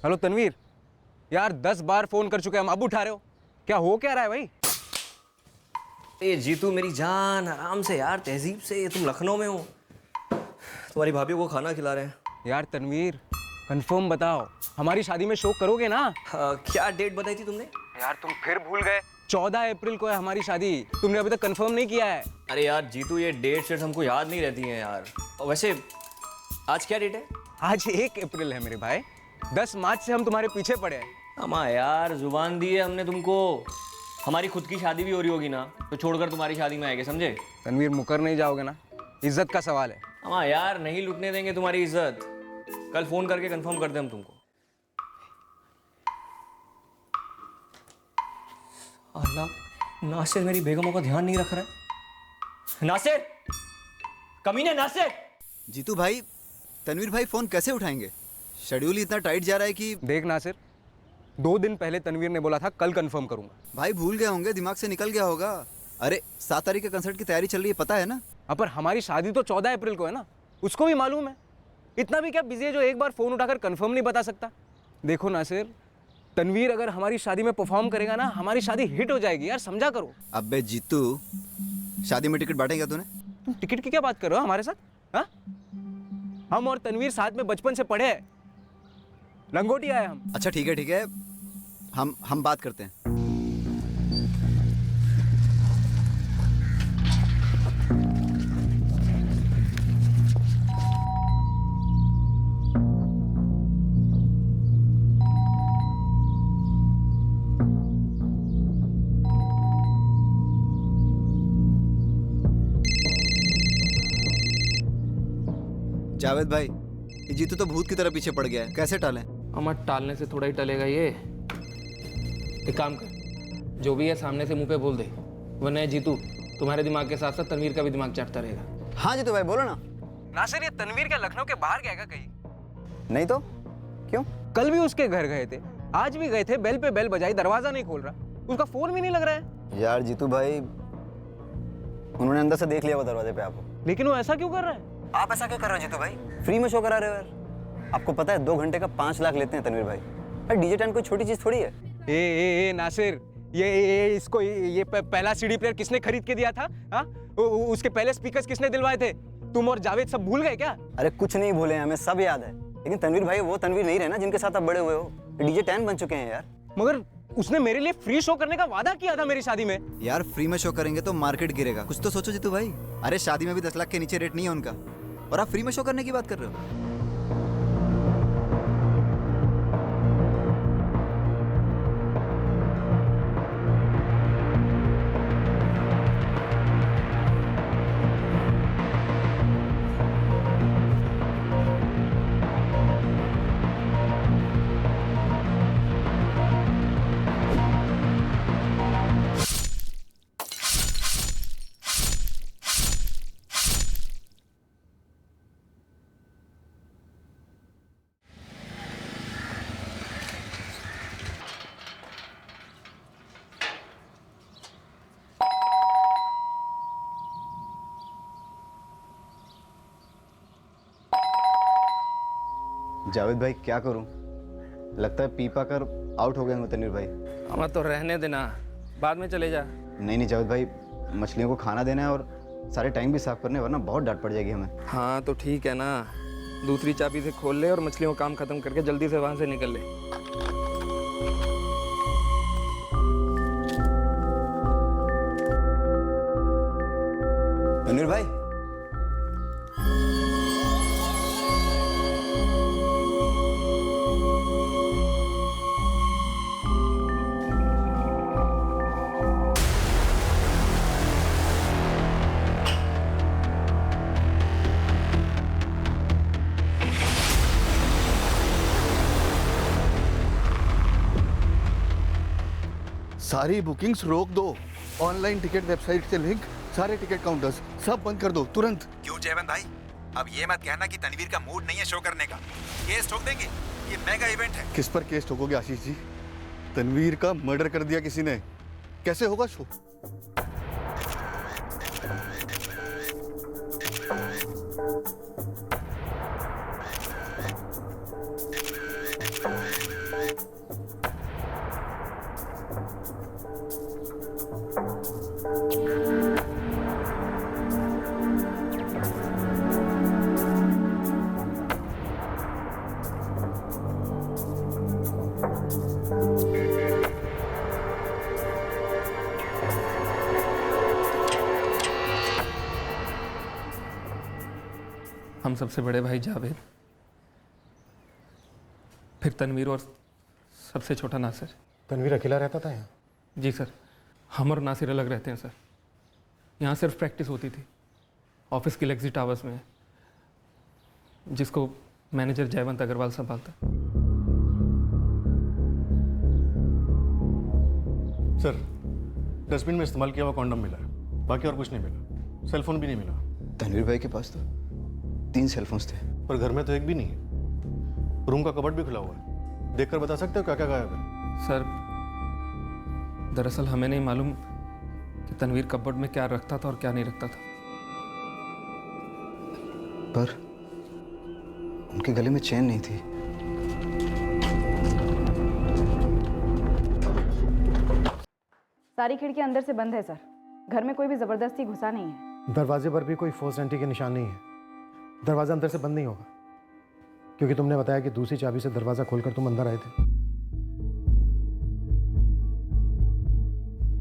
Hello Tanveer, यार 10 बार phone कर चुके हैं हम, अब उठा रहे हो? क्या हो क्या रहा है भाई? ये जीतू मेरी जान, आराम से यार, तहजीब से। तुम लखनऊ में हो, तुम्हारी भाभी को खाना खिला रहे हैं। यार तनवीर, कंफर्म बताओ, हमारी शादी में शो करोगे ना? क्या डेट बताई थी तुमने? यार तुम फिर भूल गए, 14 अप्रैल को है हमारी शादी। तुमने अभी तक कंफर्म नहीं किया है। अरे यार जीतू, ये डेट शेट हमको याद नहीं रहती हैं यार। और वैसे आज क्या डेट है? आज 1 अप्रैल है मेरे भाई। 10 मार्च से हम तुम्हारे पीछे पड़े हैं। अम्मा यार, जुबान दी है हमने तुमको। हमारी खुद की शादी भी हो रही होगी ना, तो छोड़कर तुम्हारी शादी में आएंगे, समझे? तनवीर, मुकर नहीं जाओगे ना? इज्जत का सवाल है। अम्मा यार, नहीं लुटने देंगे तुम्हारी इज्जत। कल फोन करके कंफर्म कर दे हम तुमको। अल्लाह, नासिर मेरी बेगमों का ध्यान नहीं रख रहा है। नासिर, कमीने नासिर। जीतू भाई, तनवीर भाई फोन कैसे उठाएंगे? शेड्यूल इतना टाइट जा रहा है कि देख नासिर, 2 दिन पहले तनवीर ने बोला था कल कंफर्म करूंगा। भाई भूल गए होंगे, दिमाग से निकल गया होगा। अरे 7 तारीख के कंसर्ट की तैयारी चल रही है, पता है ना? पर हमारी शादी तो 14 अप्रैल को है ना, उसको भी मालूम है। इतना भी क्या बिजी है जो एक बार फोन उठाकर कंफर्म नहीं बता सकता? देखो नासिर, तनवीर अगर हमारी शादी में परफॉर्म करेगा ना, हमारी शादी हिट हो जाएगी यार, समझा करो। अबे जीतू, शादी में टिकट बांटेगा तूने? तुम टिकट की क्या बात कर रहे हो हमारे साथ? हाँ, हम और तनवीर साथ में बचपन से पढ़े हैं, लंगोटी आए हम। अच्छा ठीक है, हम बात करते हैं। जावेद भाई, ये जीतू तो भूत की तरह पीछे पड़ गया है, कैसे टालें? अमर, टालने से थोड़ा ही टलेगा ये। एक काम कर, जो भी है सामने से मुंह पे बोल दे, वरना ये जीतू तुम्हारे दिमाग के साथ साथ तनवीर का भी दिमाग चाटता रहेगा। हाँ जीतू भाई, बोलो ना। नासिर, ये तनवीर क्या लखनऊ के बाहर गया कहीं? नहीं तो क्यों? कल भी उसके घर गए थे, आज भी गए थे, बेल पे बेल बजाई, दरवाजा नहीं खोल रहा, उसका फोन भी नहीं लग रहा है। यार जीतू भाई, उन्होंने अंदर से देख लिया वो दरवाजे पे आपको। लेकिन वो ऐसा क्यों कर रहा है? आप ऐसा क्यों कर रहे हो जीतू भाई? फ्री में शो करा रहे हो यार। आपको पता है 2 घंटे का 5 लाख लेते हैं तनवीर भाई। अरे डीजे टेंट कोई छोटी चीज थोड़ी है। ए नासिर, इसको पहला सीडी प्लेयर किसने खरीद के दिया था? हाँ, उसके पहले स्पीकर्स किसने दिलवाए थे? तुम और जावेद सब भूल गए क्या? अरे कुछ नहीं भूले, हमें सब याद है। लेकिन तनवीर भाई वो तनवीर नहीं रहे ना जिनके साथ आप बड़े हुए हो। डीजे टेंट बन चुके हैं यार। मगर उसने मेरे लिए फ्री शो करने का वादा किया था मेरी शादी में। यार फ्री में शो करेंगे तो मार्केट गिरेगा, कुछ तो सोचो जीतू भाई। अरे शादी में भी 10 लाख के नीचे रेट नहीं है उनका, और आप फ्री में शो करने की बात कर रहे हो। जावेद भाई क्या करूं? लगता है पी पा कर आउट हो गए होंगे तनवीर भाई। अमर, तो रहने देना, बाद में चले जा। नहीं जावेद भाई, मछलियों को खाना देना है और सारे टाइम भी साफ करने, वरना बहुत डांट पड़ जाएगी हमें। हाँ तो ठीक है ना, दूसरी चाबी से खोल ले और मछलियों का काम खत्म करके जल्दी से वहां से निकल ले। तनवीर भाई, सारी बुकिंग्स रोक दो। ऑनलाइन टिकट वेबसाइट से लिंक, सारे टिकट काउंटर्स सब बंद कर दो तुरंत। क्यों जयवंत भाई, अब ये मत कहना कि तनवीर का मूड नहीं है शो करने का। केस ठोक देंगे, ये मेगा इवेंट है। किस पर केस ठोकोगे आशीष जी? तनवीर का मर्डर कर दिया किसी ने, कैसे होगा शो? हम सबसे बड़े भाई जावेद, फिर तनवीर और सबसे छोटा नासिर। तनवीर अकेला रहता था यहाँ? जी सर, हम और नासिर अलग रहते हैं सर। यहाँ सिर्फ प्रैक्टिस होती थी। ऑफिस की लेक्सी टावर्स में, जिसको मैनेजर जयवंत अग्रवाल संभालता। सर, डस्टबिन में इस्तेमाल किया हुआ कॉन्डम मिला है, बाकी और कुछ नहीं मिला। सेल फोन भी नहीं मिला। तनवीर भाई के पास तो 3 सेलफोन्स थे। पर घर में तो एक भी नहीं है। रूम का कबर्ड भी खुला हुआ है। देखकर बता सकते हो क्या क्या गायब है? सर, दरअसल हमें नहीं मालूम कि तनवीर कपबोर्ड में क्या रखता था और क्या नहीं रखता था। पर उनके गले में चेन नहीं थी। सारी खिड़की अंदर से बंद है सर। घर में कोई भी जबरदस्ती घुसा नहीं है। दरवाजे पर भी कोई फोर्स एंट्री के निशान नहीं है। दरवाजा अंदर से बंद नहीं होगा, क्योंकि तुमने बताया कि दूसरी चाबी से दरवाजा खोलकर तुम अंदर आए थे।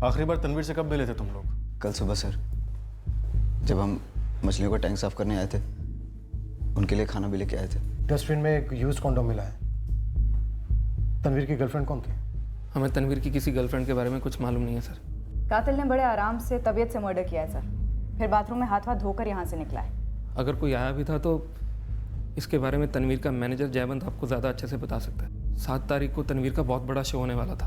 आखिरी बार तनवीर से कब मिले थे तुम लोग? कल सुबह सर, जब हम मछलियों का टैंक साफ करने आए थे, उनके लिए खाना भी लेके आए थे। डस्टबिन में एक यूज कॉन्डोम मिला है। तनवीर की गर्लफ्रेंड कौन थी? हमें तनवीर की किसी गर्लफ्रेंड के बारे में कुछ मालूम नहीं है सर। कातिल ने बड़े आराम से तबीयत से मर्डर किया है सर। फिर बाथरूम में हाथ धोकर यहाँ से निकला है। अगर कोई आया भी था तो इसके बारे में तनवीर का मैनेजर जयवंत आपको ज़्यादा अच्छे से बता सकता है। 7 तारीख को तनवीर का बहुत बड़ा शो होने वाला था।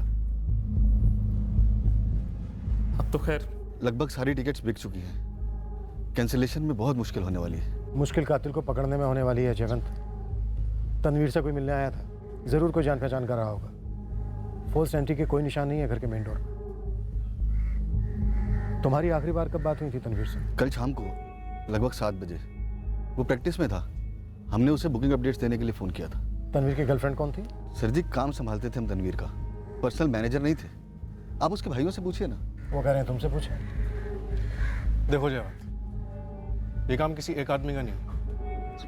अब तो खैर लगभग सारी टिकट्स बिक चुकी हैं। कैंसिलेशन में बहुत मुश्किल होने वाली है। मुश्किल कातिल को पकड़ने में होने वाली है जयवंत। तनवीर से कोई मिलने आया था, जरूर कोई जान पहचान कर रहा होगा। फोर्स एंट्री के कोई निशान नहीं है घर के मेन डोर पर। तुम्हारी आखिरी बार कब बात हुई थी तनवीर से? कल शाम को लगभग 7 बजे। वो प्रैक्टिस में था। हमने उसे बुकिंग अपडेट्स देने के लिए फ़ोन किया था। तनवीर की गर्लफ्रेंड कौन थी? सर जी, काम संभालते थे हम तनवीर का, पर्सनल मैनेजर नहीं थे। आप उसके भाइयों से पूछिए ना। वो कह रहे हैं तुमसे पूछे। देखो जयवंत, ये काम किसी एक आदमी का नहीं,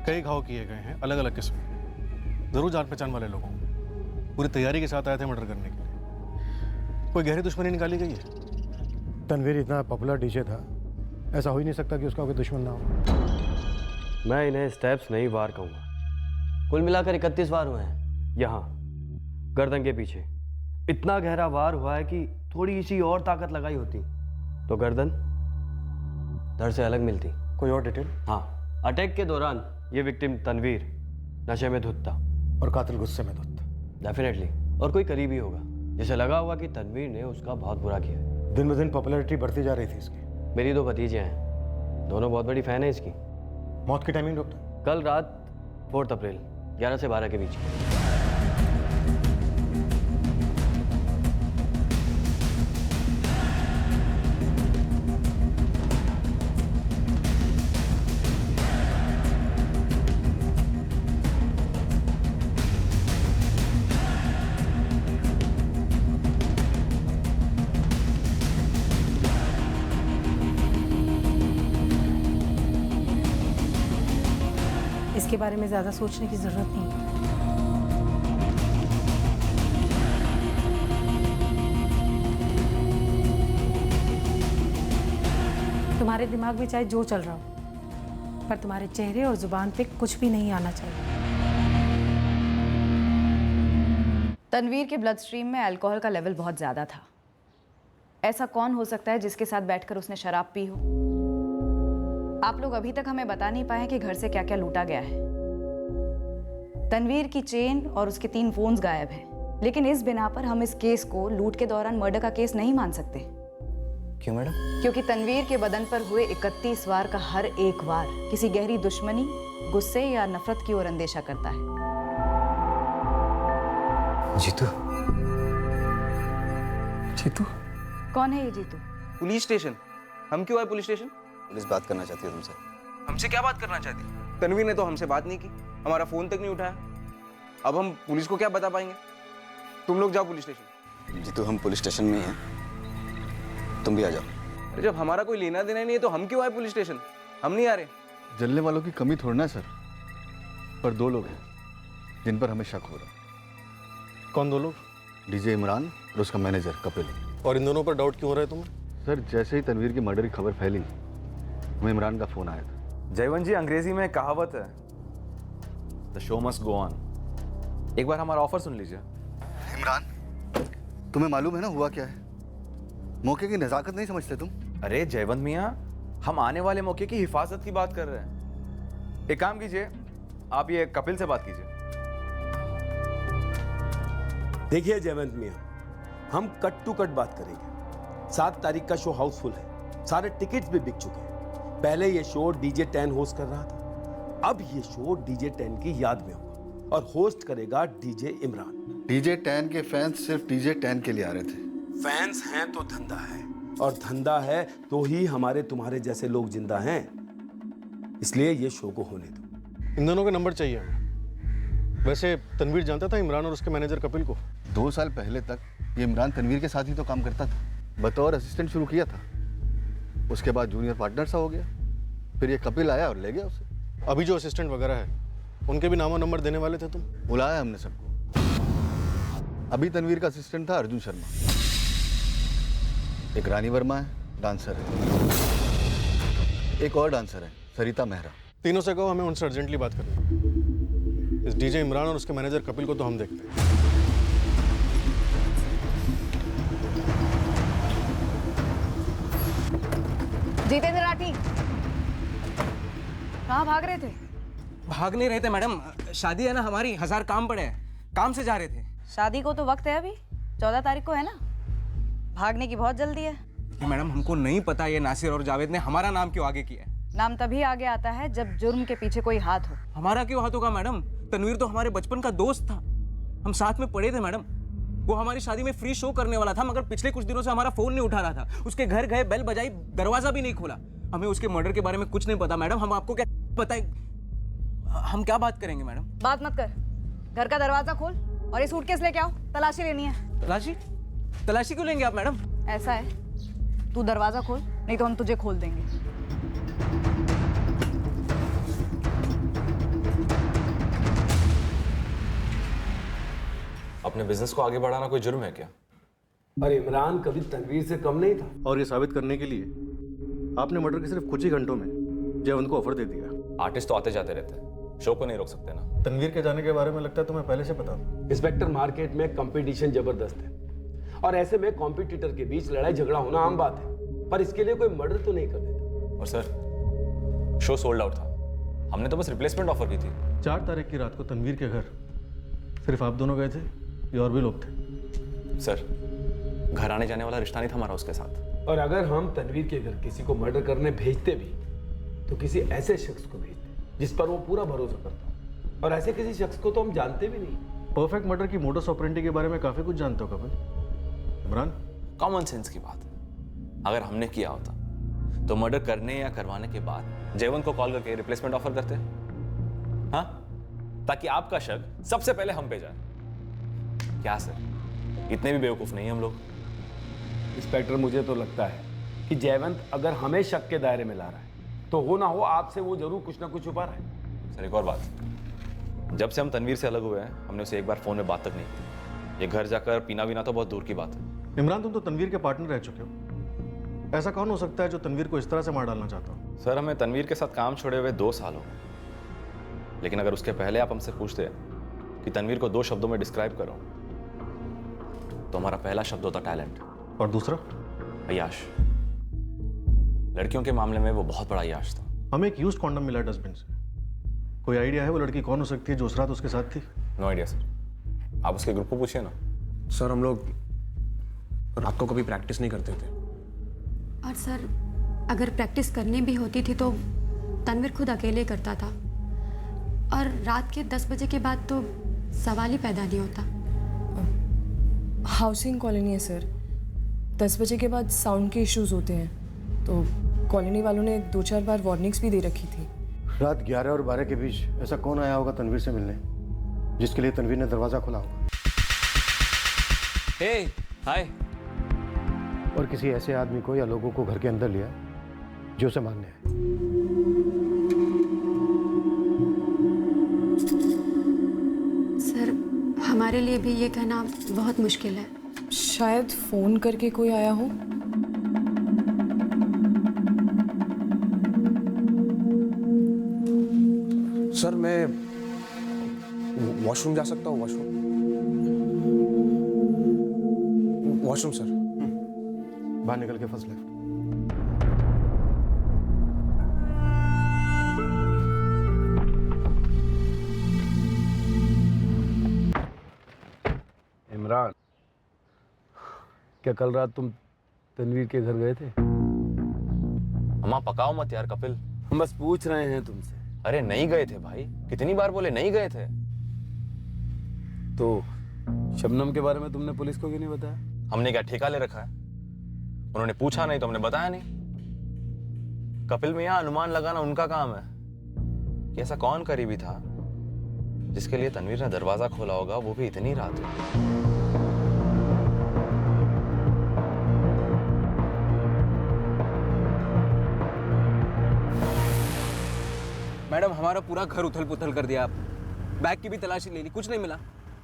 कई घाव किए गए हैं अलग अलग किस्म के। जरूर जान पहचान वाले लोगों को पूरी तैयारी के साथ आए थे मर्डर करने के लिए। कोई गहरी दुश्मनी निकाली गई है? तनवीर इतना पॉपुलर डीजे था, ऐसा हो ही नहीं सकता कि उसका कोई दुश्मन ना हो। मैं इन्हें स्टेप्स नहीं वार कहूँगा। कुल मिलाकर 31 वार हुए हैं यहाँ गर्दन के पीछे। इतना गहरा वार हुआ है कि थोड़ी सी और ताकत लगाई होती तो गर्दन धड़ से अलग मिलती। कोई और डिटेल? हाँ, अटैक के दौरान ये विक्टिम तनवीर नशे में धुत था और कातिल गुस्से में धुत। डेफिनेटली। और कोई करीबी होगा जिसे लगा होगा कि तनवीर ने उसका बहुत बुरा किया है। दिन ब दिन पॉपुलैरिटी बढ़ती जा रही थी इसकी। मेरी 2 भतीजे हैं, दोनों बहुत बड़ी फ़ैन है इसकी। मौत की टाइमिंग डॉक्टर? कल रात 4 अप्रैल 11 से 12 के बीच। इसके बारे में ज़्यादा सोचने की ज़रूरत नहीं है। तुम्हारे दिमाग में चाहे जो चल रहा हो, पर तुम्हारे चेहरे और जुबान पे कुछ भी नहीं आना चाहिए। तनवीर के ब्लड स्ट्रीम में अल्कोहल का लेवल बहुत ज़्यादा था। ऐसा कौन हो सकता है जिसके साथ बैठकर उसने शराब पी हो? आप लोग अभी तक हमें बता नहीं पाए कि घर से क्या क्या लूटा गया है। तनवीर की चेन और उसके 3 फोन्स गायब हैं, लेकिन इस बिना पर हम इस केस को लूट के दौरान मर्डर का केस नहीं मान सकते। क्यों मैडम? क्योंकि तनवीर के बदन पर हुए 31 वार का हर एक वार किसी गहरी दुश्मनी, गुस्से या नफरत की ओर अंदेशा करता है। जीतू? जीतू? कौन है ये जीतू? Police station. हम क्यों आए पुलिस स्टेशन? पुलिस बात करना चाहती है तुमसे। हमसे क्या बात करना चाहती? तनवीर ने तो हमसे बात नहीं की, हमारा फोन तक नहीं उठाया। अब हम पुलिस को क्या बता पाएंगे? तुम लोग जाओ पुलिस स्टेशन। जीतू, हम पुलिस स्टेशन में ही हैं, तुम भी आ जाओ। अरे जब हमारा कोई लेना देना नहीं है तो हम क्यों आए पुलिस स्टेशन? हम नहीं आ रहे। जलने वालों की कमी थोड़ी ना सर, पर 2 लोग हैं जिन पर हमें शक हो रहा है। कौन 2 लोग? डीजे इमरान और उसका मैनेजर कपिल। और इन दोनों पर डाउट क्यों हो रहा है तुम्हें? सर, जैसे ही तनवीर की मर्डर की खबर फैली, हमें इमरान का फ़ोन आया था। जयवंत जी, अंग्रेजी में कहावत है, the show must go on. एक बार हमारा ऑफर सुन लीजिए। इमरान, तुम्हें मालूम है ना हुआ क्या है? मौके की नज़ाकत नहीं समझते तुम? अरे जयवंत मियाँ, हम आने वाले मौके की हिफाजत की बात कर रहे हैं। एक काम कीजिए, आप ये कपिल से बात कीजिए। देखिए जयवंत मियाँ, हम कट टू कट बात करेंगे। 7 तारीख का शो हाउसफुल है, सारे टिकट्स भी बिक चुके हैं। पहले ये शो DJ 10 होस्ट कर रहा था, अब ये शो DJ 10 की याद में होगा और होस्ट करेगा DJ इमरान। DJ 10 के फैंस सिर्फ DJ 10 के लिए आ रहे थे। फैंस हैं तो धंधा है, और धंधा है तो ही हमारे तुम्हारे जैसे लोग जिंदा हैं। इसलिए ये शो को होने दो। इन दोनों के नंबर चाहिए हमें। वैसे तनवीर जानता था इमरान और उसके मैनेजर कपिल को? 2 साल पहले तक ये इमरान तनवीर के साथ ही तो काम करता था। बतौर असिस्टेंट शुरू किया था, उसके बाद जूनियर पार्टनर सा हो गया। फिर ये कपिल आया और ले गया उसे। अभी जो असिस्टेंट वगैरह है, उनके भी नामो नंबर देने वाले थे तुम? बुलाया हमने सबको। अभी तनवीर का असिस्टेंट था अर्जुन शर्मा, एक रानी वर्मा है, डांसर है, एक और डांसर है सरिता मेहरा। तीनों से कहो हमें उनसे अर्जेंटली बात करनी है। इस DJ इमरान और उसके मैनेजर कपिल को तो हम देखते हैं। जितेंद्र राठी, कहाँ भाग रहे थे? भाग नहीं रहे थे मैडम, शादी है ना हमारी, 1000 काम पड़े हैं, काम से जा रहे थे। शादी को तो वक्त है अभी, 14 तारीख को है ना। भागने की बहुत जल्दी है। कि मैडम हमको नहीं पता ये नासिर और जावेद ने हमारा नाम क्यों आगे किया है। नाम तभी आगे आता है जब जुर्म के पीछे कोई हाथ हो। हमारा क्यों हाथ होगा मैडम? तनवीर तो हमारे बचपन का दोस्त था, हम साथ में पढ़े थे मैडम। वो हमारी शादी में फ्री शो करने वाला था, मगर पिछले कुछ दिनों से हमारा फोन नहीं उठा रहा था। उसके घर गए, बेल बजाई, दरवाजा भी नहीं खोला। हमें उसके मर्डर के बारे में कुछ नहीं पता मैडम। हम आपको क्या पता है? हम क्या बात करेंगे मैडम? बात मत कर, घर का दरवाजा खोल और ये सूटकेस लेके आओ, तलाशी लेनी है। तलाशी? तलाशी क्यों लेंगे आप मैडम? ऐसा है, तू दरवाजा खोल, नहीं तो हम तुझे खोल देंगे। अपने बिजनेस को आगे बढ़ाना कोई जुर्म है क्या? पर इमरान कभी तनवीर से कम नहीं था। और ये साबित करने के लिए आपने मर्डर के सिर्फ कुछ ही घंटों में जयवंत को ऑफर दे दिया। आर्टिस्ट तो आते जाते रहते हैं, शो को नहीं रोक सकते ना। तनवीर के जाने के बारे में लगता है तुम्हें पहले से पता था। इंस्पेक्टर, मार्केट में कंपटीशन जबरदस्त है और ऐसे में कॉम्पिटिटर के बीच लड़ाई झगड़ा होना आम बात है, पर इसके लिए कोई मर्डर तो नहीं कर देता। और सर, शो सोल्ड आउट था, हमने तो बस रिप्लेसमेंट ऑफर की थी। 4 तारीख की रात को तनवीर के घर सिर्फ आप दोनों गए थे या और भी लोग थे? सर, घर आने जाने वाला रिश्ता नहीं था हमारा उसके साथ। और अगर हम तनवीर के घर किसी को मर्डर करने भेजते भी तो किसी ऐसे शख्स को भेजते जिस पर वो पूरा भरोसा करता, और ऐसे किसी शख्स को तो हम जानते भी नहीं। परफेक्ट मर्डर की मोडस ऑपरेंडी के बारे में काफी कुछ जानते हो कपिल। इमरान, कॉमन सेंस की बात है। अगर हमने किया होता तो मर्डर करने या करवाने के बाद जयवंत को कॉल करके रिप्लेसमेंट ऑफर करते, हाँ, ताकि आपका शक सबसे पहले हम पे जाए। क्या सर, इतने भी बेवकूफ नहीं हम लोग? इंस्पेक्टर, मुझे तो लगता है कि जयवंत अगर हमें शक के दायरे में ला रहा है तो हो ना हो आपसे वो जरूर कुछ ना कुछ छुपा रहा है। सर एक और बात, जब से हम तनवीर से अलग हुए हैं हमने उसे एक बार फोन में बात तक नहीं की। ये घर जाकर पीना वीना तो बहुत दूर की बात है। इमरान, तुम तो तनवीर के पार्टनर रह चुके हो। ऐसा कौन हो सकता है जो तनवीर को इस तरह से मार डालना चाहता हो? सर, हमें तनवीर के साथ काम छोड़े हुए 2 साल हो गए, लेकिन अगर उसके पहले आप हमसे पूछते कि तनवीर को 2 शब्दों में डिस्क्राइब करो तो हमारा पहला शब्द होता टैलेंट, और दूसरा अय्याश। लड़कियों के मामले में वो बहुत बड़ा अय्याश था। हमें एक यूज्ड कॉन्डम मिला डस्टबिन से। कोई आइडिया है वो लड़की कौन हो सकती है जो उस रात उसके साथ थी? नो आइडिया सर, आप उसके ग्रुप को पूछिए ना। सर, हम लोग रात को कभी प्रैक्टिस नहीं करते थे। और सर, अगर प्रैक्टिस करनी भी होती थी तो तनवीर खुद अकेले करता था, और रात के 10 बजे के बाद तो सवाल ही पैदा नहीं होता। हाउसिंग कॉलोनी है सर, 10 बजे के बाद साउंड के इश्यूज होते हैं, तो कॉलोनी वालों ने 2-4 बार वार्निंग्स भी दे रखी थी। रात 11 और 12 के बीच ऐसा कौन आया होगा तनवीर से मिलने, जिसके लिए तनवीर ने दरवाजा खोला होगा? हे, हाय। और किसी ऐसे आदमी को या लोगों को घर के अंदर लिया जो उसे मारने आए। सर, हमारे लिए भी ये कहना बहुत मुश्किल है। शायद फोन करके कोई आया हो। सर, मैं वॉशरूम जा सकता हूँ? Washroom sir. बाहर निकल के फर्स्ट लेफ्ट। इमरान, क्या कल रात तुम तनवीर के घर गए थे? अम्मा पकाओ मत यार कपिल। हम बस पूछ रहे हैं तुमसे। अरे नहीं गए थे भाई, कितनी बार बोले नहीं गए थे। तो शबनम के बारे में तुमने पुलिस को क्यों नहीं बताया? हमने क्या ठेका ले रखा है? उन्होंने पूछा नहीं तो हमने बताया नहीं। कपिल मियां अनुमान लगाना उनका काम है कि ऐसा कौन करीबी था जिसके लिए तनवीर ने दरवाजा खोला होगा, वो भी इतनी रात में। मैडम हमारा पूरा घर उथल पुथल कर दिया आप, बैग की भी तलाशी ले ली, कुछ नहीं मिला।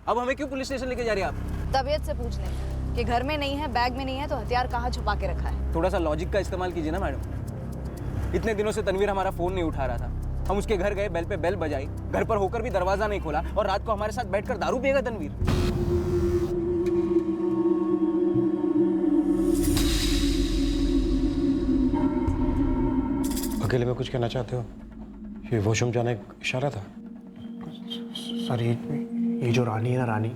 अब हमें क्यों पुलिस स्टेशन लेके जा रही है आप? तबीयत से पूछ लें कि घर में नहीं है, बैग में नहीं है, तो हथियार कहाँ छुपा के रखा है? थोड़ा सा लॉजिक का इस्तेमाल कीजिए ना मैडम। इतने दिनों से तनवीर हमारा फोन नहीं उठा रहा था, हम उसके घर गए, बेल पे बेल बजाई, घर पर होकर भी दरवाजा नहीं खोला, और रात को हमारे साथ बैठकर दारू पिएगा तनवीर। अकेले में कुछ कहना चाहते हो? ये वॉशरूम जाने का इशारा था? सर ये जो रानी है ना, रानी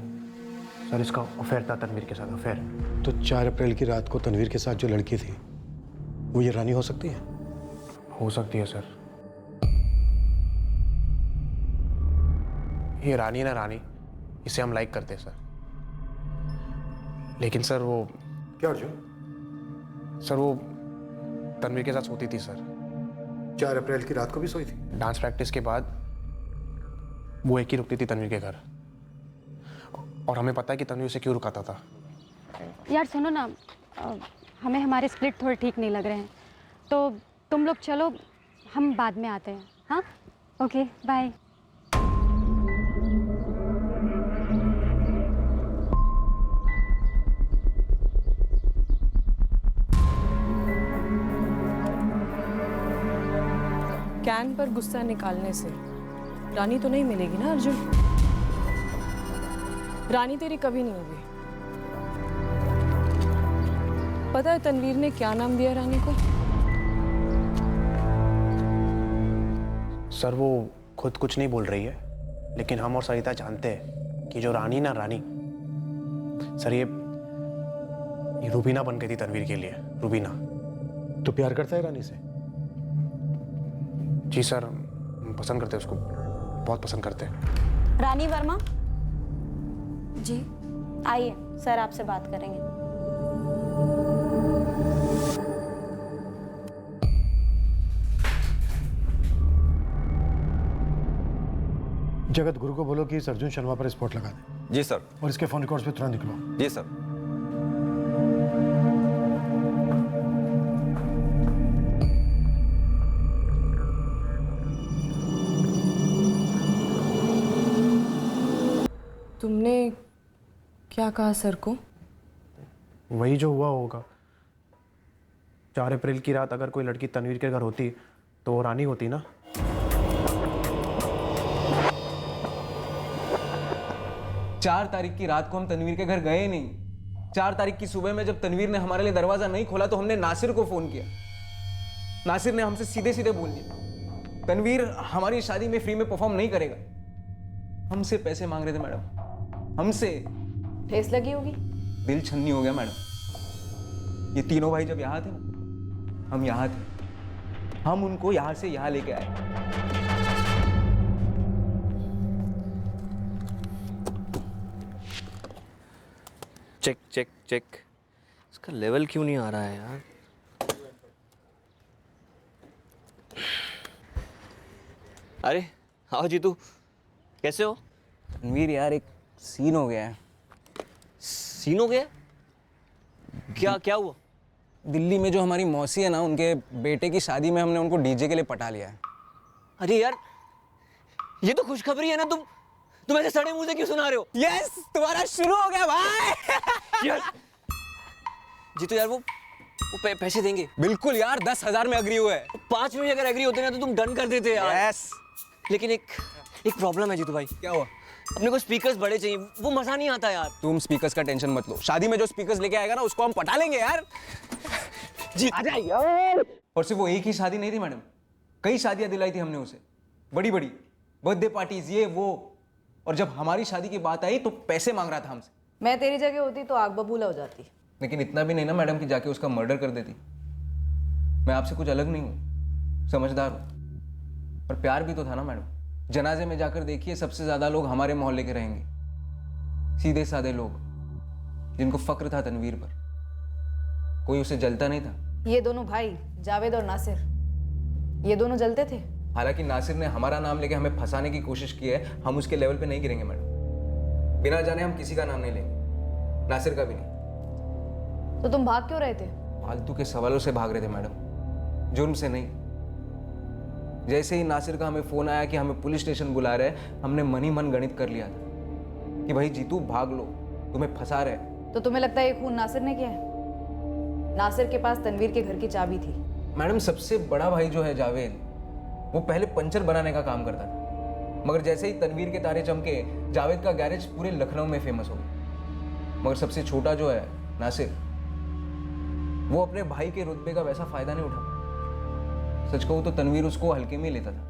सर, इसका अफेयर था तनवीर के साथ, अफेयर। तो 4 अप्रैल की रात को तनवीर के साथ जो लड़की थी वो ये रानी हो सकती है? हो सकती है सर। ये रानी है ना, रानी, इसे हम लाइक करते हैं सर। लेकिन सर वो क्या अर्जुन? सर वो तनवीर के साथ सोती थी सर। 4 अप्रैल की रात को भी सोई थी? डांस प्रैक्टिस के बाद वो एक ही रुकती थी तनवीर के घर, और हमें पता है कि तनवीर उसे क्यों रुकाता था। यार सुनो ना, हमें हमारे स्प्लिट थोड़े ठीक नहीं लग रहे हैं, तो तुम लोग चलो, हम बाद में आते हैं। हाँ, ओके, बाय। कैन पर गुस्सा निकालने से रानी तो नहीं मिलेगी ना अर्जुन? रानी तेरी कभी नहीं होगी। पता है तनवीर ने क्या नाम दिया रानी को? सर वो खुद कुछ नहीं बोल रही है, लेकिन हम और सरिता जानते हैं कि जो रानी ना, रानी सर, ये रूबीना बन गई थी तनवीर के लिए। रूबीना। तो प्यार करता है रानी से? जी सर, पसंद करते हैं उसको, बहुत पसंद करते हैं। रानी वर्मा जी, आइए, सर आपसे बात करेंगे। जगत गुरु को बोलो कि इस अर्जुन शर्मा पर स्पॉट लगा दे। जी सर। और इसके फोन रिकॉर्ड्स पे तुरंत निकलो। जी सर। तुमने क्या कहा सर को? वही जो हुआ होगा। 4 अप्रैल की रात अगर कोई लड़की तनवीर के घर होती तो वो रानी होती ना। चार तारीख की रात को हम तनवीर के घर गए नहीं। 4 तारीख की सुबह में जब तनवीर ने हमारे लिए दरवाजा नहीं खोला तो हमने नासिर को फोन किया। नासिर ने हमसे सीधे सीधे बोल दिया तनवीर हमारी शादी में फ्री में परफॉर्म नहीं करेगा। हमसे पैसे मांग रहे थे मैडम, हमसे। ठेस लगी होगी? दिल छन्नी हो गया मैडम। ये तीनों भाई जब यहाँ थे ना, हम यहाँ थे, हम उनको यहाँ से यहाँ लेके आए। Check check check. इसका लेवल क्यों नहीं आ रहा है यार? अरे आओ जीतू, कैसे हो? तनवीर यार एक सीन हो गया है। सीन हो गया? क्या क्या हुआ? दिल्ली में जो हमारी मौसी है ना, उनके बेटे की शादी में हमने उनको डीजे के लिए पटा लिया है। अरे यार ये तो खुशखबरी है ना। तुम ऐसे सड़े मुंह से क्यों सुना रहे हो? यस, तुम्हारा शुरू हो गया भाई। यार जीतू यार वो पैसे देंगे? बिल्कुल यार, 10,000 में अग्री हुए। 5 में भी अगर एग्री होते ना तो तुम डन कर देते यार। यस। लेकिन एक प्रॉब्लम है जीतू भाई। क्या हुआ? अपने को स्पीकर्स बड़े चाहिए, वो मजा नहीं आता यार। तुम स्पीकर्स का टेंशन मत लो, शादी में जो स्पीकर्स लेके आएगा ना उसको हम पटा लेंगे यार। जी आ जाए यार। और सिर्फ वो एक ही शादी नहीं थी मैडम, कई शादियां दिलाई थी हमने उसे, बड़ी बड़ी बर्थडे पार्टीज, ये वो। और जब हमारी शादी की बात आई तो पैसे मांग रहा था हमसे। मैं तेरी जगह होती तो आग बबूला हो जाती। लेकिन इतना भी नहीं ना मैडम कि जाके उसका मर्डर कर देती। मैं आपसे कुछ अलग नहीं हूँ, समझदार हूँ। और प्यार भी तो था ना मैडम। जनाजे में जाकर देखिए, सबसे ज्यादा लोग हमारे मोहल्ले के रहेंगे, सीधे साधे लोग जिनको फक्र था तनवीर पर, कोई उसे जलता नहीं था। ये दोनों भाई जावेद और नासिर, ये दोनों जलते थे। हालांकि नासिर ने हमारा नाम लेके हमें फंसाने की कोशिश की है, हम उसके लेवल पे नहीं गिरेंगे मैडम। बिना जाने हम किसी का नाम नहीं लेंगे, नासिर का भी नहीं। तो तुम भाग क्यों रहे थे? फालतू के सवालों से भाग रहे थे मैडम, जुर्म से नहीं। जैसे ही नासिर का हमें फोन आया कि हमें पुलिस स्टेशन बुला रहे हैं, हमने मन ही मन गणित कर लिया था कि भाई जीतू भाग लो, तुम्हें फंसा रहे। तो तुम्हें लगता है ये खून नासिर ने किया है? नासिर के पास तनवीर के घर की चाबी थी। मैडम सबसे बड़ा भाई जो है जावेद, वो पहले पंचर बनाने का काम करता था, मगर जैसे ही तनवीर के तारे चमके, जावेद का गैरेज पूरे लखनऊ में फेमस हो गया। मगर सबसे छोटा जो है नासिर, वो अपने भाई के रुतबे का वैसा फायदा नहीं उठा। सच कहूं तो तनवीर उसको हल्के में लेता था।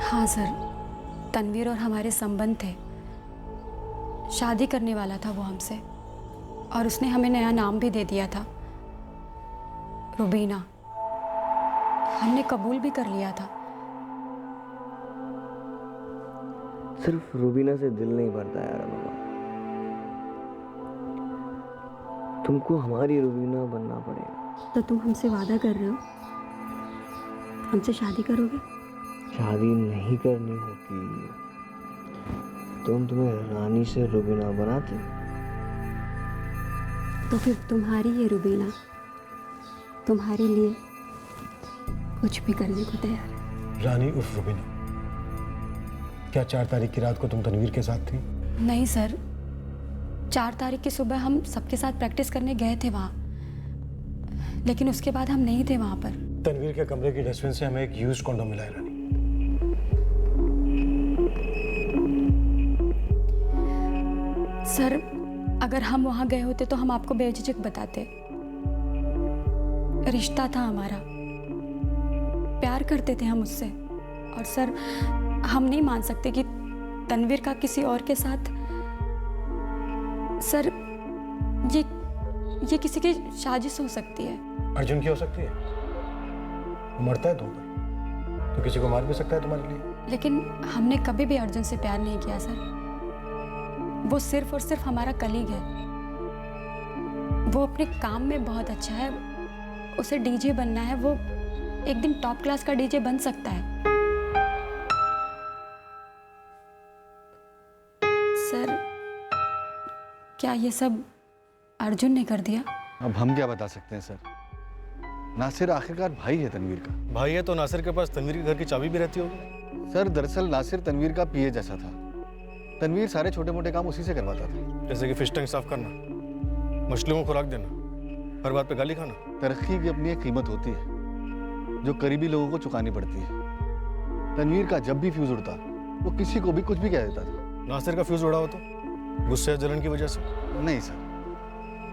हाँ सर, तनवीर और हमारे संबंध थे। शादी करने वाला था वो हमसे, और उसने हमें नया नाम भी दे दिया था, रुबीना। हमने कबूल भी कर लिया था। सिर्फ रूबीना से दिल नहीं भरता यार अनुमा, तुमको हमारी रूबीना बनना पड़ेगा। तो तुम हमसे वादा कर रहे हो, हमसे शादी करोगे? शादी नहीं करनी होती तो हम तुम्हें रानी से रूबीना बनाते। तो फिर तुम्हारी ये रुबीना तुम्हारे लिए कुछ भी करने को तैयार है। रानी उर्फ रुबीना, क्या 4 तारीख की रात को तुम तनवीर के साथ थी? नहीं सर, 4 तारीख की सुबह हम सबके साथ प्रैक्टिस करने गए थे वहाँ, लेकिन उसके बाद हम नहीं थे वहाँ पर। तनवीर के कमरे की डस्टबिन से हमें एक यूज्ड कॉन्डोम मिला है रानी। सर, अगर हम वहाँ गए होते तो हम आपको बेझिझक बताते। रिश्ता था हमारा, प्यार करते थे हम उससे। और सर, हम नहीं मान सकते कि तनवीर का किसी और के साथ। सर, ये किसी की साजिश हो सकती है। अर्जुन की हो सकती है, वो मरता है तुम पर, तो किसी को मार भी सकता है तुम्हारे लिए। लेकिन हमने कभी भी अर्जुन से प्यार नहीं किया सर। वो सिर्फ और सिर्फ हमारा कलीग है। वो अपने काम में बहुत अच्छा है, उसे डीजे बनना है, वो एक दिन टॉप क्लास का डीजे बन सकता है। सर, क्या ये सब अर्जुन ने कर दिया? अब हम क्या बता सकते हैं सर, नासिर आखिरकार भाई है तनवीर का। भाई है तो नासिर के पास तनवीर के घर की चाबी भी रहती होगी। सर दरअसल नासिर तनवीर का पीए जैसा था, तनवीर सारे छोटे मोटे काम उसी से करवाता था। जैसे कि फिश टैंक साफ करना, मछलियों को खुराक देना, हर बात पे गाली खाना। तरक्की की अपनी एक कीमत होती है जो करीबी लोगों को चुकानी पड़ती है। तनवीर का जब भी फ्यूज उड़ता वो किसी को भी कुछ भी कह देता था। नासिर का फ्यूज उड़ा हो तो गुस्से जलन की वजह से? नहीं सर,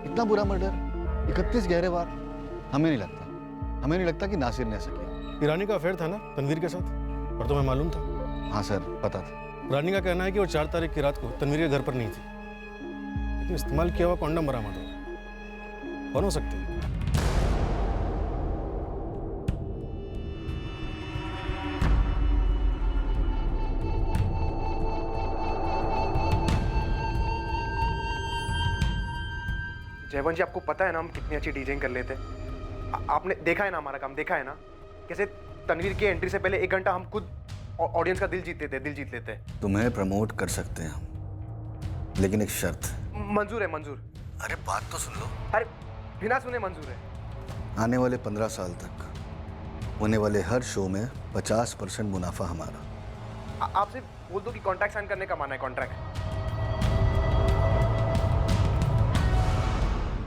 इतना बुरा मर्डर, 31 गहरे वार, हमें नहीं लगता। हमें नहीं लगता कि नासिर ने ऐसा किया। रानी का अफेयर था ना तनवीर के साथ, और तुम्हें मालूम था? हाँ सर, पता था। रानी का कहना है कि वो 4 तारीख की रात को तनवीर के घर पर नहीं थी, लेकिन इस्तेमाल किया हुआ कॉन्डम बरामद हुआ। कौन हो सकती है? जयवंत जी, आपको पता है ना हम कितनी अच्छी डीजेइंग कर लेते हैं। आपने देखा है ना हमारा काम, देखा है ना कैसे तनवीर की एंट्री से पहले 1 घंटा हम खुद ऑडियंस का दिल जीत लेते। तुम्हें प्रमोट कर सकते हैं हम, लेकिन एक शर्त। मंजूर है, मंजूर। अरे बात तो सुन लो। अरे बिना सुने मंजूर है। आने वाले 15 साल तक होने वाले हर शो में 50% मुनाफा हमारा। आपसे बोल दो कि कॉन्ट्रैक्ट साइन करने का माना है। कॉन्ट्रैक्ट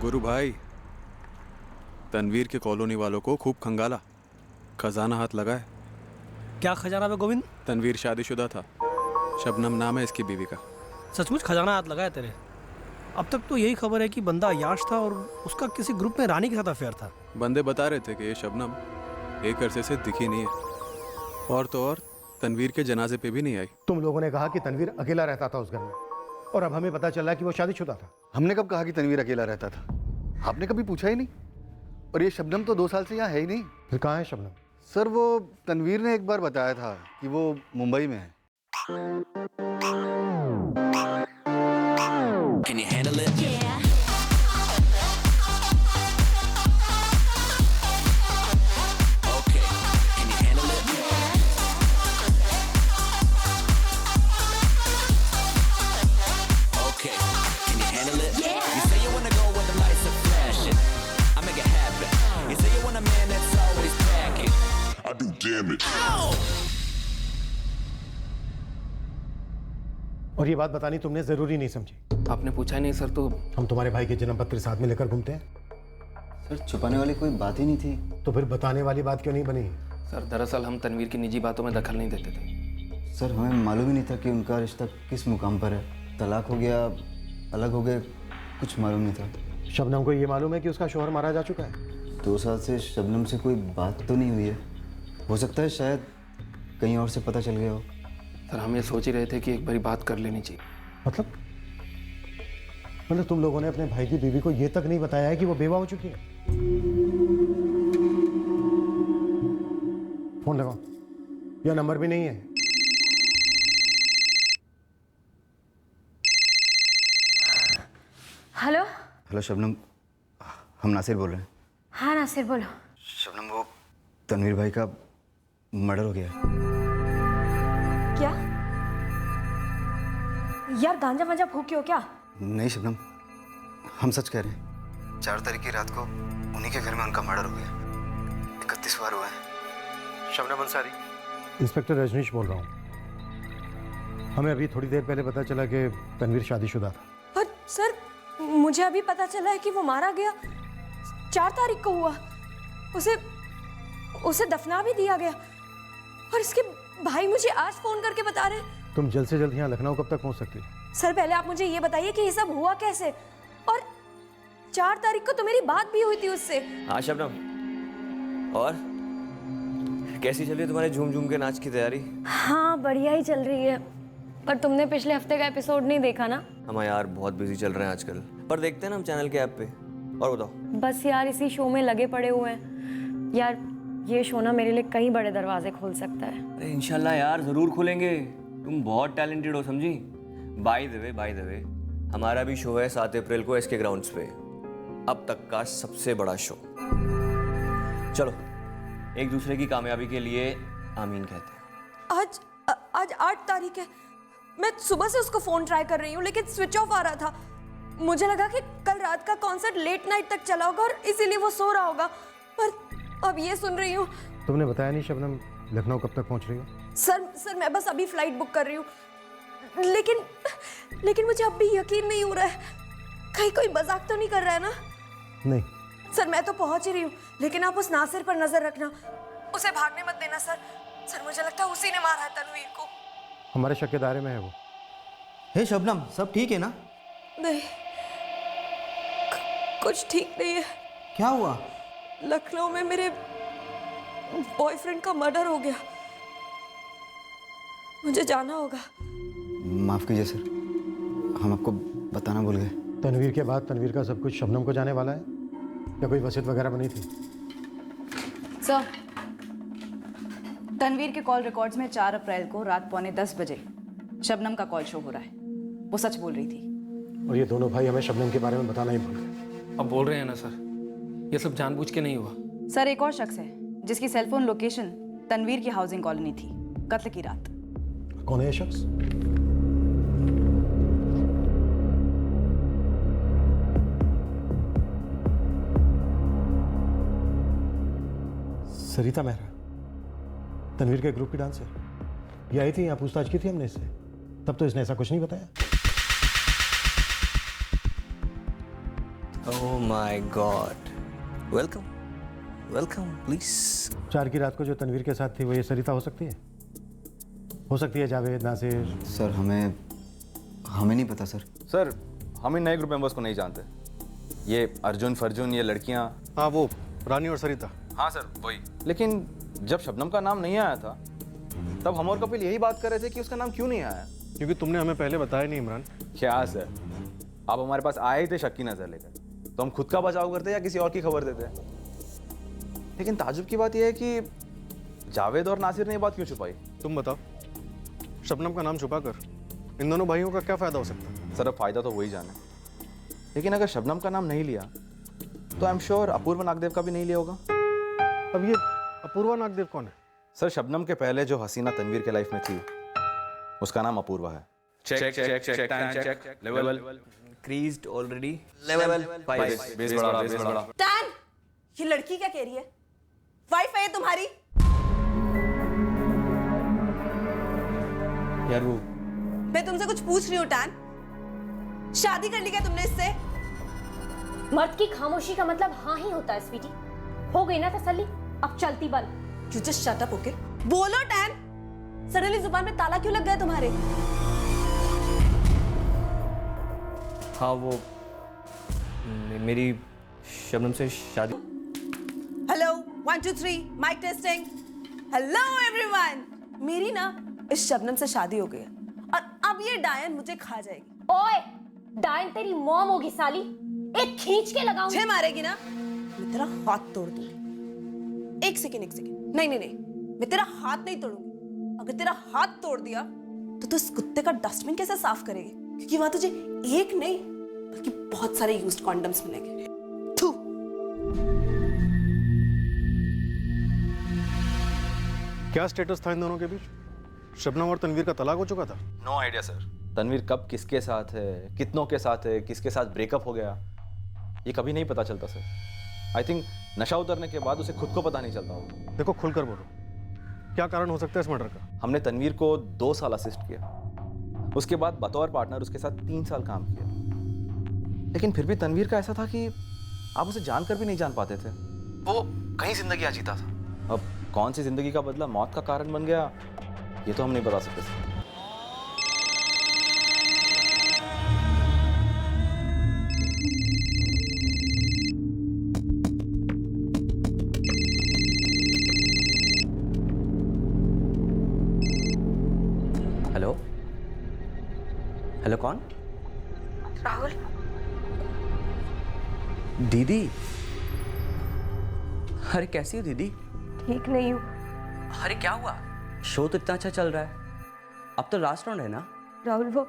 गुरु भाई, तनवीर के कॉलोनी वालों को खूब खंगाला, खजाना हाथ लगा है। क्या खजाना पे गोविंद? तनवीर शादीशुदा था, शबनम नाम है इसकी बीवी का। सचमुच खजाना हाथ लगा है तेरे? अब तक तो यही खबर है कि बंदा अयाश था और उसका किसी ग्रुप में रानी के साथ अफेयर था। बंदे बता रहे थे कि ये शबनम एक अरसे से दिखी नहीं है, और तो और तनवीर के जनाजे पे भी नहीं आई। तुम लोगों ने कहा कि तनवीर अकेला रहता था उस घर में, और अब हमें पता चला कि वो शादीशुदा था। हमने कब कहा कि तनवीर अकेला रहता था? आपने कभी पूछा ही नहीं। और ये शबनम तो 2 साल से यहाँ है ही नहीं। फिर कहाँ है शबनम? सर वो तनवीर ने एक बार बताया था कि वो मुंबई में है। Can you handle it? Yeah. Okay. Can you handle it? Yeah. Okay. Can you handle it? Yeah. You say you wanna go where the lights are flashing. I make it happen. You say you want a man that's always packing. I do damage. Ow! और ये बात बतानी तुमने जरूरी नहीं समझी। आपने पूछा ही नहीं सर। तो हम तुम्हारे भाई के जन्म पत्र साथ में लेकर घूमते हैं। सर छुपाने वाली कोई बात ही नहीं थी। तो फिर बताने वाली बात क्यों नहीं बनी? सर दरअसल हम तनवीर की निजी बातों में दखल नहीं देते थे। सर हमें मालूम ही नहीं था कि उनका रिश्ता किस मुकाम पर है। तलाक हो गया, अलग हो गए, कुछ मालूम नहीं था। शबनम को ये मालूम है कि उसका शौहर मारा जा चुका है? 2 साल से शबनम से कोई बात तो नहीं हुई है। हो सकता है शायद कहीं और से पता चल गया हो। सर हम ये सोच ही रहे थे कि एक बारी बात कर लेनी चाहिए। मतलब तुम लोगों ने अपने भाई की बीवी को ये तक नहीं बताया है कि वो बेवा हो चुकी है? फोन लगाओ, या नंबर भी नहीं है। हेलो। हेलो शबनम, हम नासिर बोल रहे हैं। हाँ नासिर बोलो। शबनम वो तनवीर भाई का मर्डर हो गया है। क्या यार, गांजा वांजा फूके हो क्या? नहीं शबनम, हम सच कह रहे हैं। 4 तारीख की रात को उन्हीं के घर में उनका मर्डर हो गया। 31 बार हुआ है। शबनम अंसारी, इंस्पेक्टर रजनीश बोल रहा हूँ। हमें अभी थोड़ी देर पहले पता चला कि तनवीर शादीशुदा था। पर सर मुझे अभी पता चला है कि वो मारा गया 4 तारीख को हुआ। उसे दफना भी दिया गया, और इसके भाई मुझे आज फोन करके बता रहे हैं। तुम जल्द से जल्द यहाँ लखनऊ कब तक पहुँच सकती हो? सर पहले आप मुझे ये बताइए कि ये सब हुआ कैसे, और 4 तारीख को तो मेरी बात भी हुई थी उससे। हाँ शबनम, और कैसी चल रही है तुम्हारे झूम झूम के नाच की तैयारी? हाँ बढ़िया ही चल रही है, पर तुमने पिछले हफ्ते का एपिसोड नहीं देखा ना? हम यार बहुत बिजी चल रहे हैं आजकल, पर देखते हैं ना हम चैनल के ऐप पे। और बताओ। बस यार इसी शो में लगे पड़े हुए हैं यार। ये शो ना मेरे लिए कई बड़े दरवाजे खोल सकता है। अरे इंशाल्लाह यार जरूर खोलेंगे, तुम बहुत टैलेंटेड हो समझी। बाय द वे हमारा भी शो है 7 अप्रैल को SK ग्राउंड्स पे, अब तक का सबसे बड़ा शो। चलो एक दूसरे की कामयाबी के लिए आमीन कहते हैं। आज 8 तारीख है। मैं सुबह से उसको फोन ट्राई कर रही हूँ, लेकिन स्विच ऑफ आ रहा था। मुझे लगा कि कल रात का कॉन्सर्ट लेट नाइट तक चला होगा और इसीलिए वो सो रहा होगा, पर अब ये सुन रही हूँ। तुमने बताया नहीं शबनम लखनऊ कब तक पहुंच रही हो? सर मैं बस अभी फ्लाइट बुक कर रही हूँ, लेकिन मुझे अब भी यकीन नहीं हो रहा है। कहीं कोई मजाक तो नहीं कर रहा है ना? नहीं सर मैं तो पहुंच ही रही हूँ, लेकिन आप उस नासिर पर नजर रखना, उसे भागने मत देना सर। सर मुझे लगता है उसी ने मारा है तनवीर को। हमारे शक के दायरे में है वो। हे शबनम, सब ठीक है ना? नहीं, कुछ ठीक नहीं है। क्या हुआ? लखनऊ में मेरे बॉयफ्रेंड का मर्डर हो गया। मुझे जाना होगा। माफ कीजिए सर, हम आपको बताना भूल गए। तनवीर के बाद तनवीर का सब कुछ शबनम को जाने वाला है, या कोई वसीयत वगैरह बनी थी? सर, तनवीर के कॉल रिकॉर्ड्स में 4 अप्रैल को रात 9:45 बजे शबनम का कॉल शो हो रहा है। वो सच बोल रही थी। और ये दोनों भाई हमें शबनम के बारे में बताना ही भूल गए। अब बोल रहे हैं ना सर, ये सब जानबूझ के नहीं हुआ। सर एक और शख्स है जिसकी सेलफोन लोकेशन तनवीर की हाउसिंग कॉलोनी थी कत्ल की रात। कौन है ये शख्स? सरिता मेहरा, तनवीर के ग्रुप की डांसर। ये आई थी, यहाँ पूछताछ की थी हमने इससे, तब तो इसने ऐसा कुछ नहीं बताया। Oh my God, welcome welcome please. 4 की रात को जो तनवीर के साथ थी वो ये सरिता हो सकती है? हो सकती है जावेद, नासिर? सर हमें नहीं पता सर। सर हम इन नए ग्रुप मेंबर्स को नहीं जानते। ये अर्जुन फर्जुन, ये लड़कियां। हाँ वो रानी और सरिता। हाँ सर वही। लेकिन जब शबनम का नाम नहीं आया था तब हम और कपिल यही बात कर रहे थे कि उसका नाम क्यों नहीं आया। क्योंकि तुमने हमें पहले बताया नहीं इमरान। क्या सर, आप हमारे पास आए ही थे शक की नजर लेकर, तो हम खुद का बचाव करते या किसी और की खबर देते। लेकिन ताजुब की बात यह है कि जावेद और नासिर ने ये बात क्यों छुपाई? तुम बताओ, शबनम का नाम छुपाकर इन दोनों भाइयों का क्या फायदा हो सकता है? सर अब फायदा तो वही जाने, लेकिन अगर शबनम का नाम नहीं लिया तो I am sure Apoorva Nagdev का भी नहीं लिया होगा। अब ये अपूर्वा नागदेव कौन है? सर शबनम के पहले जो हसीना तनवीर के लाइफ में थी उसका नाम अपूर्वा है। Check check check level creased already, level 5। Bass बड़ा। टैन, ये लड़की क्या कह रही है? वाइफ है ये तुम्हारी? यार वो मैं तुमसे कुछ पूछ रही हूँ टैन, शादी कर ली क्या तुमने इससे? मर्द की खामोशी का मतलब हाँ ही होता है स्वीटी। हो गई ना तसल्ली, अब चलती बंद। You just shut up, okay? बोलो टैन, सडनली जुबान में ताला क्यों लग गया तुम्हारे? हाँ वो मेरी शबनम से शादी। Hello 1 2 3 mike testing. Hello everyone, मेरी ना इस शबनम से शादी हो गई है और अब ये डायन मुझे खा जाएगी। ओए, डायन तेरी मॉम होगी साली, एक खींच के लगाऊंगी। छे मारेगी ना, मैं तेरा हाथ तोड़ दूंगी। एक सेकेंड, नहीं, मैं तेरा हाथ नहीं तोड़ूंगी। अगर तेरा हाथ तोड़ दिया तो तू इस कुत्ते का डस्टबिन कैसे साफ करेगी? क्योंकि वहां तुझे एक नहीं बल्कि बहुत सारे यूज्ड कॉन्डम्स मिलेंगे। थू। क्या स्टेटस था इन दोनों के बीच? शबनम और तनवीर का तलाक हो चुका था? No idea sir. तनवीर कब किसके साथ है, कितनों के साथ है, किसके साथ ब्रेकअप हो गया, ये कभी नहीं पता चलता सर। आई थिंक नशा उतरने के बाद उसे खुद को पता नहीं चलता होगा। देखो खुलकर बोलो, क्या कारण हो सकता है इस मर्डर का? हमने तनवीर को 2 साल असिस्ट किया, उसके बाद बतौर पार्टनर उसके साथ 3 साल काम किया, लेकिन फिर भी तनवीर का ऐसा था कि आप उसे जानकर भी नहीं जान पाते थे। वो कहीं जिंदगी जीता था। अब कौन सी जिंदगी का बदला मौत का कारण बन गया ये तो हम नहीं बता सकते सर। हेलो हेलो, कौन? राहुल। दीदी, अरे कैसी हो दीदी? ठीक नहीं हूँ। अरे क्या हुआ? शो तो इतना अच्छा चल रहा है, अब तो लास्ट राउंड है ना? राहुल वो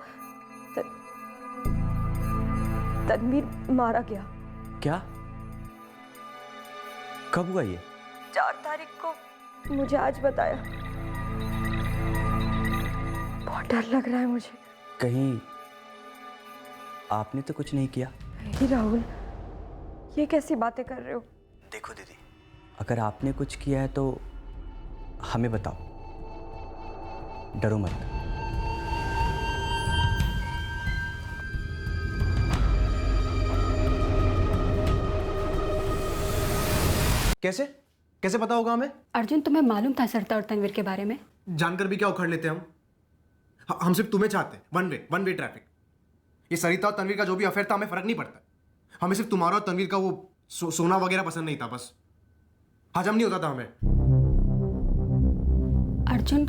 तनवीर मारा गया। क्या? कब हुआ ये? 4 तारीख को मुझे आज बताया। बहुत डर लग रहा है मुझे। कहीं आपने तो कुछ नहीं किया? नहीं राहुल, ये कैसी बातें कर रहे हो? देखो दीदी, अगर आपने कुछ किया है तो हमें बताओ, डरो मत। कैसे कैसे पता होगा हमें? अर्जुन, तुम्हें मालूम था सरिता और तनवीर के बारे में? जानकर भी क्या उखाड़ लेते हम? हम सिर्फ तुम्हें चाहते हैं, वन वे ट्रैफिक। ये सरिता और तनवीर का जो भी अफेयर था हमें फर्क नहीं पड़ता। हमें सिर्फ तुम्हारा और तनवीर का वो सोना वगैरह पसंद नहीं था, बस हजम नहीं होता था हमें। अर्जुन,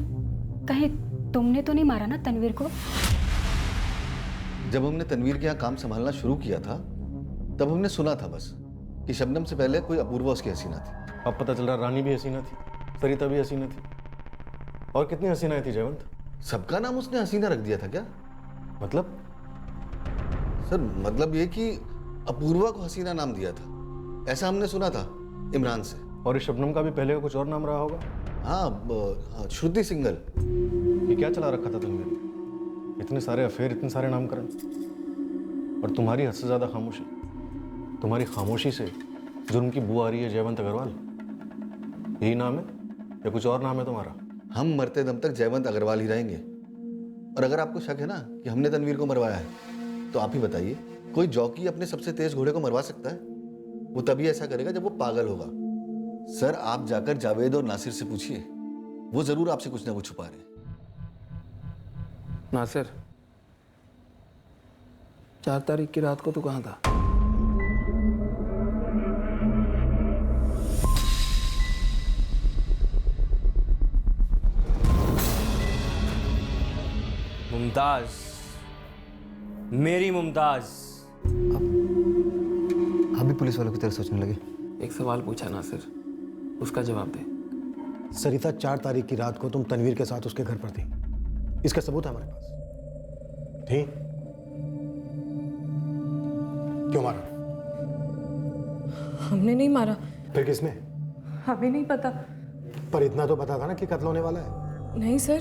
कहीं तुमने तो नहीं मारा ना तनवीर को? जब हमने तनवीर के यहाँ काम संभालना शुरू किया था तब हमने सुना था बस कि शबनम से पहले कोई अपूर्वा उसकी हसीना थी। अब पता चल रहा रानी भी हसीना थी, सरिता भी हसीना थी। और कितनी हसीनाएं थी जयवंत? सबका नाम उसने हसीना रख दिया था क्या? मतलब? सर मतलब ये कि अपूर्वा को हसीना नाम दिया था, ऐसा हमने सुना था इमरान से। और इस शबनम का भी पहले का कुछ और नाम रहा होगा? हाँ, श्रुति सिंगल। ये क्या चला रखा था तुमने? इतने सारे अफेयर, इतने सारे नामकरण, और तुम्हारी हद से ज्यादा खामोशी। तुम्हारी खामोशी से जुर्म की बू आ रही है जयवंत अग्रवाल। यही नाम है या कुछ और नाम है तुम्हारा? हम मरते दम तक जयवंत अग्रवाल ही रहेंगे। और अगर आपको शक है ना कि हमने तनवीर को मरवाया है तो आप ही बताइए कोई जॉकी अपने सबसे तेज घोड़े को मरवा सकता है? वो तभी ऐसा करेगा जब वो पागल होगा। सर, आप जाकर जावेद और नासिर से पूछिए, वो जरूर आपसे कुछ ना कुछ छुपा रहे हैं। नासिर, 4 तारीख की रात को तू कहाँ था? मुमताज, मेरी मुमताज। आप भी पुलिस वालों की तरह सोचने लगे? एक सवाल पूछा नासिर, उसका जवाब दे। सरिता 4 तारीख की रात को तुम तनवीर के साथ उसके घर पर थी, इसका सबूत है हमारे पास। थी? क्यों मारा? हमने नहीं मारा। फिर किसने? हमें नहीं पता। पर इतना तो पता था ना कि कत्ल होने वाला है। नहीं सर,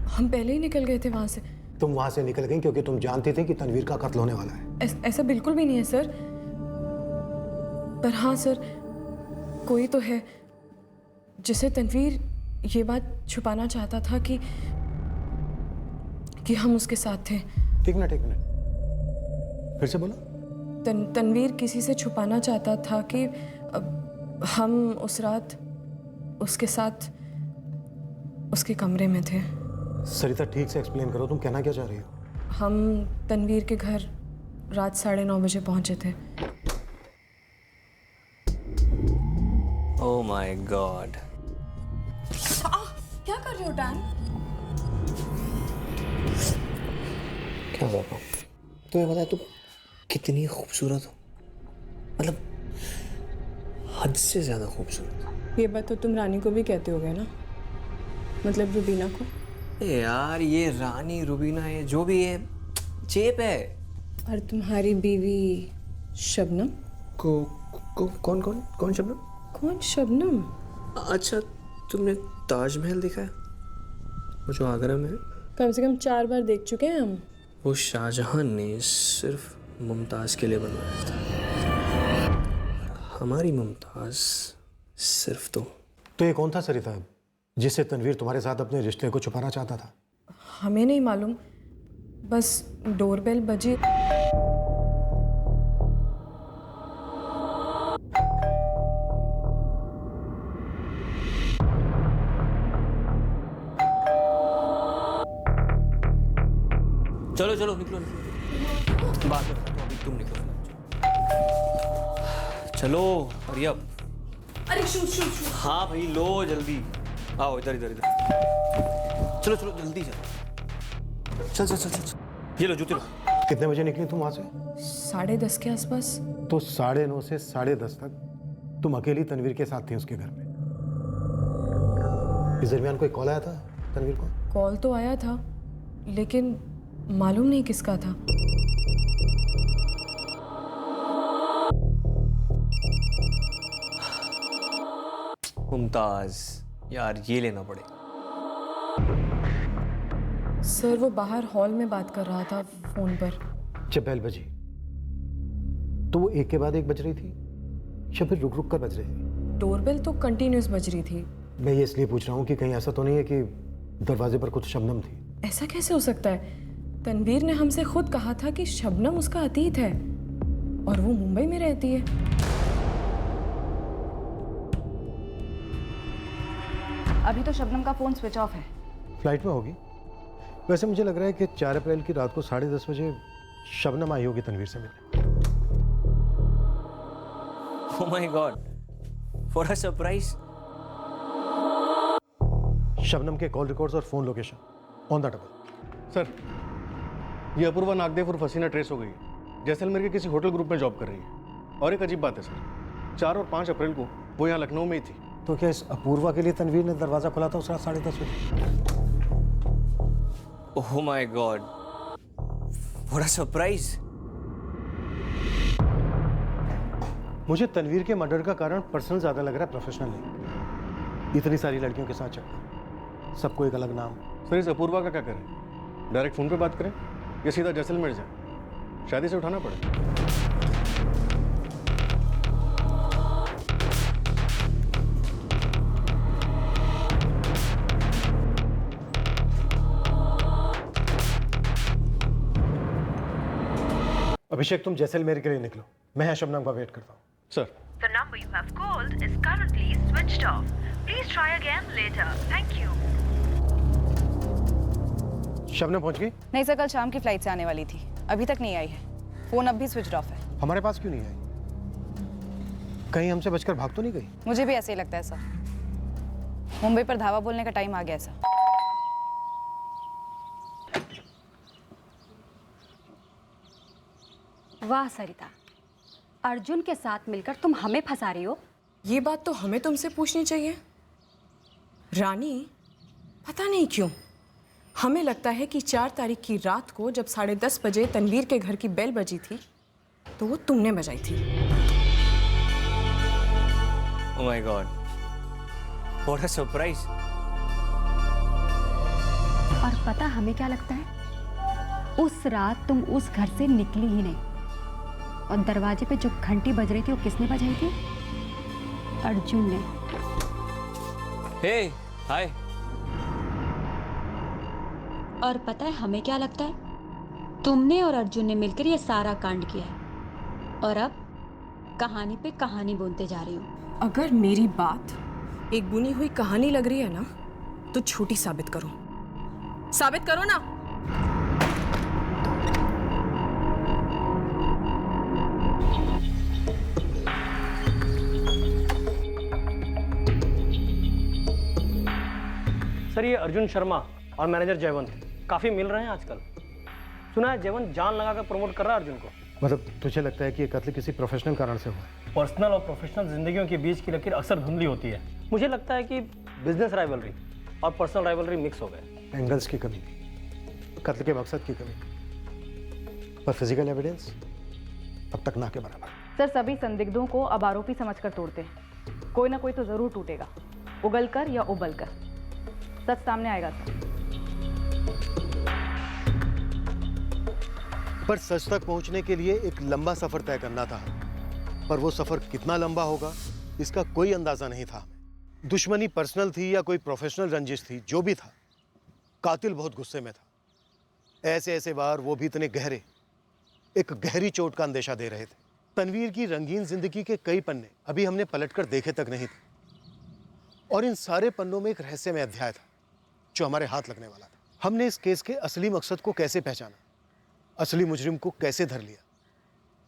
हम पहले ही निकल गए थे वहां से। तुम वहां से निकल गई क्योंकि तुम जानती थी कि तनवीर का कत्ल होने वाला है। ऐसा बिल्कुल भी नहीं है सर। पर हाँ सर, कोई तो है जिसे तनवीर ये बात छुपाना चाहता था कि हम उसके साथ थे। ठीक ना, फिर से बोलो। तनवीर किसी से छुपाना चाहता था कि हम उस रात उसके साथ उसके कमरे में थे। सरिता, ठीक से एक्सप्लेन करो, तुम कहना क्या चाह रही हो? हम तनवीर के घर रात 9:30 बजे पहुंचे थे। Oh my God. क्या कर रहे हो डैन? क्या हुआ? तुम्हें पता है तुम कितनी खूबसूरत हो, मतलब हद से ज्यादा खूबसूरत। ये बात तो तुम रानी को भी कहते होगे ना, मतलब रुबीना को। यार ये रानी रुबीना ये जो भी है चेप है। और तुम्हारी बीवी शबनम कौन शबनम? कौन शबनम? अच्छा, तुमने ताजमहल देखा है, वो जो आगरा में है? कम से कम 4 बार देख चुके हैं हम। वो शाहजहां ने सिर्फ मुमताज के लिए बनवाया था। हमारी मुमताज सिर्फ तो ये कौन था सरिता, जिससे तनवीर तुम्हारे साथ अपने रिश्ते को छुपाना चाहता था? हमें नहीं मालूम, बस डोरबेल बजी। चलो चलो निकलो, बात है तो अभी तुम निकलो। चलो हरी अप। अरे शूट। हाँ भाई, लो जल्दी आओ, इधर। चलो जल्दी चल। ये लो जूते लो। कितने बजे निकली तुम वहां से? 10:30 के आसपास। तो 9:30 से 10:30 तक तुम अकेली तनवीर के साथ थी उसके घर में। इस दरमियान कोई कॉल आया था तनवीर को? कॉल तो आया था, लेकिन मालूम नहीं किसका था। मुमताज, यार ये लेना पड़ेगा। सर, वो बाहर हॉल में बात कर रहा था फोन पर। जब बेल बजी तो वो एक के बाद एक बज रही थी या फिर रुक कर बज रही थी? डोरबेल तो कंटिन्यूस बज रही थी। मैं ये इसलिए पूछ रहा हूँ कि कहीं ऐसा तो नहीं है कि दरवाजे पर कुछ शबनम थी? ऐसा कैसे हो सकता है? तनवीर ने हमसे खुद कहा था कि शबनम उसका अतीत है और वो मुंबई में रहती है। अभी तो शबनम का फोन स्विच ऑफ है। फ्लाइट में होगी। वैसे मुझे लग रहा है कि 4 अप्रैल की रात को 10:30 बजे शबनम आई होगी तनवीर से मिलने। Oh my God, for a surprise. Shabnam के कॉल रिकॉर्ड्स और phone location on the table. Sir, ये अपूर्वा नागदेव और फसीना ट्रेस हो गई है। जैसलमेर के किसी होटल ग्रुप में जॉब कर रही है। और एक अजीब बात है सर, 4 और 5 अप्रैल को वो यहाँ लखनऊ में ही थी। तो क्या इस अपूर्वा के लिए तनवीर ने दरवाजा खोला था उस रात 10:30 बजे? Oh my God, what a surprise. मुझे तनवीर के मर्डर का कारण पर्सनल ज्यादा लग रहा है, प्रोफेशनल नहीं। इतनी सारी लड़कियों के साथ चक्कर, सबको एक अलग नाम। सर, इस अपूर्वा का क्या करें? डायरेक्ट फोन पे बात करें या सीधा जैसलमेर जाए? शादी से उठाना पड़े। अभी अभिषेक तुम जैसलमेर के लिए निकलो, मैं यहाँ शबनम का वेट करता हूँ। Sir The number you have called is currently switched off. Please try again later. Thank you. Shabnam पहुँच गई? नहीं सर, कल शाम की फ्लाइट से आने वाली थी, अभी तक नहीं आई है। फोन अब भी स्विच ऑफ है। हमारे पास क्यों नहीं आई? कहीं हमसे बचकर भाग तो नहीं गई? मुझे भी ऐसे ही लगता है सर। मुंबई पर धावा बोलने का टाइम आ गया सर। वाह सरिता, अर्जुन के साथ मिलकर तुम हमें फंसा रही हो। ये बात तो हमें तुमसे पूछनी चाहिए रानी। पता नहीं क्यों हमें लगता है कि 4 तारीख की रात को जब 10:30 बजे तनवीर के घर की बेल बजी थी तो वो तुमने बजाई थी। Oh my God, what a surprise. और पता हमें क्या लगता है, उस रात तुम उस घर से निकली ही नहीं। और दरवाजे पे जो घंटी बज रही थी वो किसने बजाई थी? अर्जुन ने। हे हाय। और पता है हमें क्या लगता है, तुमने और अर्जुन ने मिलकर ये सारा कांड किया है। और अब कहानी पे कहानी बुनते जा रही हो। अगर मेरी बात एक बुनी हुई कहानी लग रही है ना तो झूठी साबित करो। साबित करो ना। सर ये अर्जुन शर्मा और मैनेजर जयवंत काफ़ी मिल रहे हैं आजकल। सुना है जयवंत जान लगाकर प्रमोट कर रहा है अर्जुन को। मतलब तुझे लगता है कि ये कत्ल किसी प्रोफेशनल कारण से हुआ है? पर्सनल और प्रोफेशनल जिंदगियों के बीच की लकीर अक्सर धुंधली होती है। मुझे लगता है कि बिजनेस राइवलरी और पर्सनल राइवलरी मिक्स हो गए। एंगल्स की कमी, कत्ल के मकसद की कमी, पर फिजिकल एविडेंस अब तक ना के बराबर। सर सभी संदिग्धों को अब आरोपी समझकर तोड़ते हैं। कोई ना कोई तो जरूर टूटेगा, उगल कर या उबल कर। सच सामने आएगा सर। पर सच तक पहुंचने के लिए एक लंबा सफर तय करना था, पर वो सफर कितना लंबा होगा इसका कोई अंदाजा नहीं था। दुश्मनी पर्सनल थी या कोई प्रोफेशनल रंजिश थी, जो भी था, कातिल बहुत गुस्से में था। ऐसे ऐसे वार, वो भी इतने गहरे, एक गहरी चोट का अंदेशा दे रहे थे। तनवीर की रंगीन जिंदगी के कई पन्ने अभी हमने पलटकर देखे तक नहीं थे, और इन सारे पन्नों में एक रहस्यमय अध्याय था जो हमारे हाथ लगने वाला था। हमने इस केस के असली मकसद को कैसे पहचाना, असली मुजरिम को कैसे धर लिया,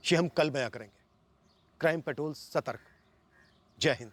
ये हम कल बयां करेंगे। क्राइम पेट्रोल सतर्क। जय हिंद।